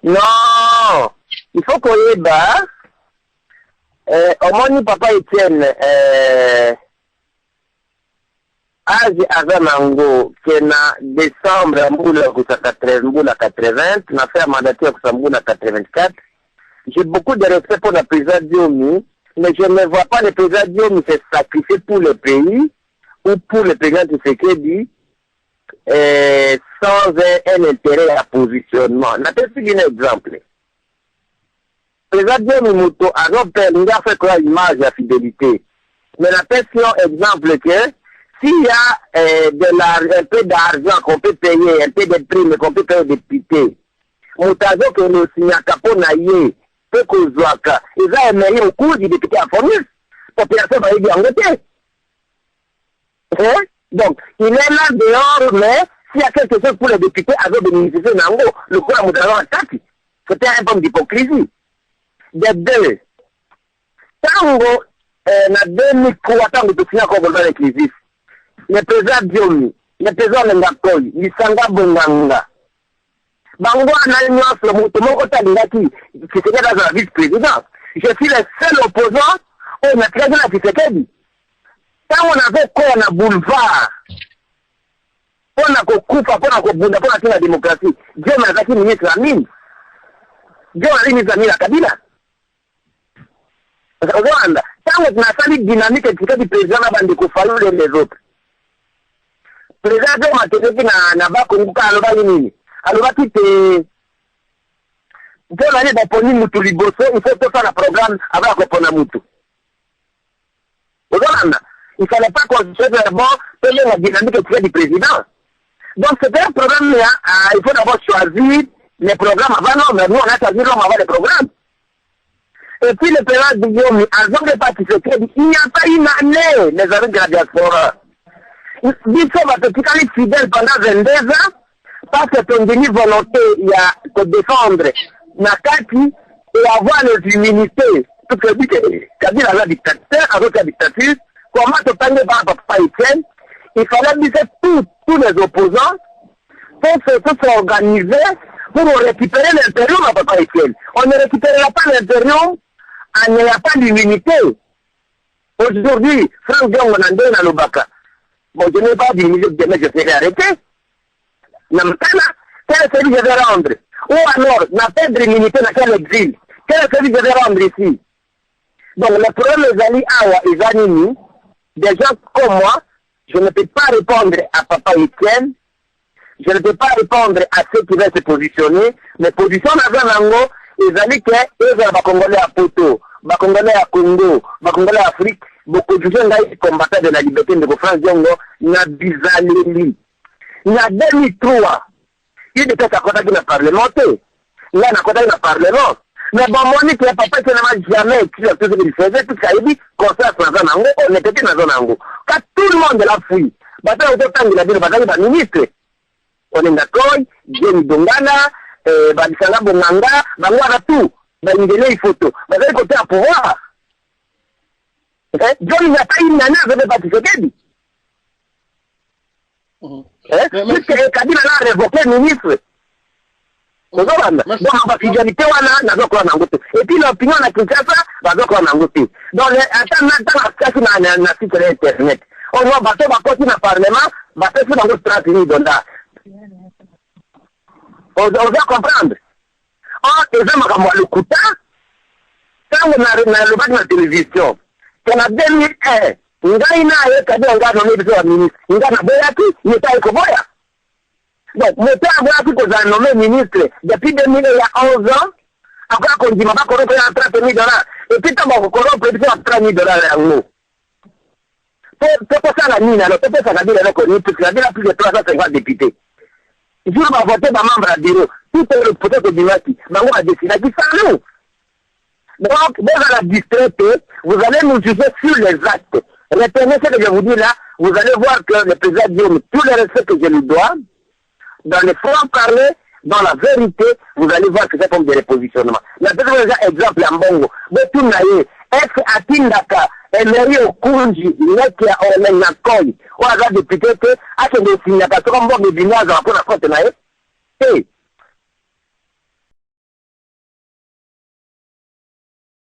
Non, il faut qu'on y ait au moins papa Etienne âge avant nango que na décembre mbula kusa 80 na fait mandateur kusa mbula 84. J'ai beaucoup de respect pour le président Diomi, mais je ne vois pas le président Diomi se sacrifier pour le pays ou pour le président Tshisekedi sans un intérêt à positionnement. Na te un exemple. Président Diomi Muto a il a fait quoi image à fidélité. Mais la question exemple que s'il y a un peu d'argent qu'on peut payer, un peu de primes qu'on peut payer aux députés, Moutazo que nous signons Capo Naye, peu Kozouaka, ils ont aimé au cours du député à Fournis, population va y dire en côté. Donc, il est là dehors, mais s'il y a quelque chose pour les députés, avec des ministres, le coup à Moutazo attaque. C'était un peu d'hypocrisie. De deux, Tango, na 2003, Tango, tu finis encore dans les crises. Le président Diomi, le président Ngakoi, Lisanga Bonganga. Bango Ananios, le Moutomo Otalingaki, qui était dans la vice-présidence. Je suis le seul opposant au maître de la Tshisekedi. Quand on avait quoi on a boulevard, on a Kokufa, on a Kobunda, on a la démocratie. Dieu m'a dit ministre la mine. Dieu m'a dit ministre la mine à Kabila. Rwanda, quand on a sali dynamique et du président Nabandi Koufalou et les autres. Président Matete na bakonguka aloba nini aloba kite pour l'année d'aponi mutu liboso il faut faire le programme avant kopona mutu Rwanda il fallait pas construire bon payer la dynamique du président donc c'était un programme il faut d'abord choisir les programmes avant non mais nous on a choisi l'homme avant les programmes et puis le président Diomi avant de participer il n'y a pas une année les amis de la diaspora Biso va fidèle pendant 22 ans parce que ton demi volonté il y a de défendre Nakati et avoir les immunités. Parce que dit que Kabila la dictateur avec la dictature, comment te parler par Papa Etienne, il fallait dire tous les opposants pour s'organiser pour récupérer l'intérieur à Papa Etienne. On ne récupérera pas l'intérieur en n'ayant pas l'immunité. Aujourd'hui, Franck Dion Nandé na Lobaka. Bon, je n'ai pas dit demain je serai arrêté. Maintenant, quel service je vais rendre? Ou alors, n'a pas d'immunité dans quel exil? Quel service je vais rendre ici? Donc, le problème des alliés Awa et Zanini, des gens comme moi, je ne peux pas répondre à Papa Etienne, je ne peux pas répondre à ceux qui veulent se positionner, mais position dans un angle, ils allaient que eux, les Congolais à Poto, les Congolais à Congo, les Congolais à Afrique, beaucoup de gens qui combattaient de la liberté de France Diongo, n'a bizarrement. Il y a 2003, il était à côté de la parlementaire. Il y a un côté de la parlement. Mais bon, moi, je papa qui n'a jamais écrit tout ce qu'il faisait, tout ce qu'il a dit, concert dans un angle, on était dans un angle. Quand tout le monde l'a fouillé, bataille autant il a dit le bataille d'un ministre. On est d'accord, Jenny Dongana, Badisanga Bonganga, Bangwara tout, Bangele il photo. Bataille côté à pouvoir. John n'a pas une année avec le Tshisekedi. Puisque Kabila a révoqué le ministre. Donc, la fidélité, et puis l'opinion de Kinshasa, donc, attends, maintenant, site internet. On va battre dans le Parlement, battre dans le stratégie de là. On doit comprendre. Les gens ont le coup quand on a le bas de la télévision, qu'on a 2001, Ngaina a nommé le ministre. Ngana Boyaki, il était avec Boya. Donc, le père Boyaki qu'on a nommé ministre depuis 2000, il y a 11 ans, après qu'on dit, ma pas qu'on a $30 000. Et puis, quand on a prévu $30 000 pour ça, la mine, alors, peut-être ça va dire, parce qu'il a plus de 350 députés. Je vais voter ma membre à bureau. Tout est le peut-être du Maki. Mais on a décidé à dire ça, nous. Donc, dans la distraite, vous allez nous juger sur les actes. Retenez ce que je vous dis là, vous allez voir que le président Diom, tout le respect que je lui dois, dans les francs-parler, dans la vérité, vous allez voir que c'est comme des repositionnements. La deuxième exemple en Bongo, Betunaye, est-ce à Tindaka, et Meri Okunji, Nekia, Omenakoi, ou à la député, à ce que les signateurs, comme bon, les vignages, pour la côte naïe, et,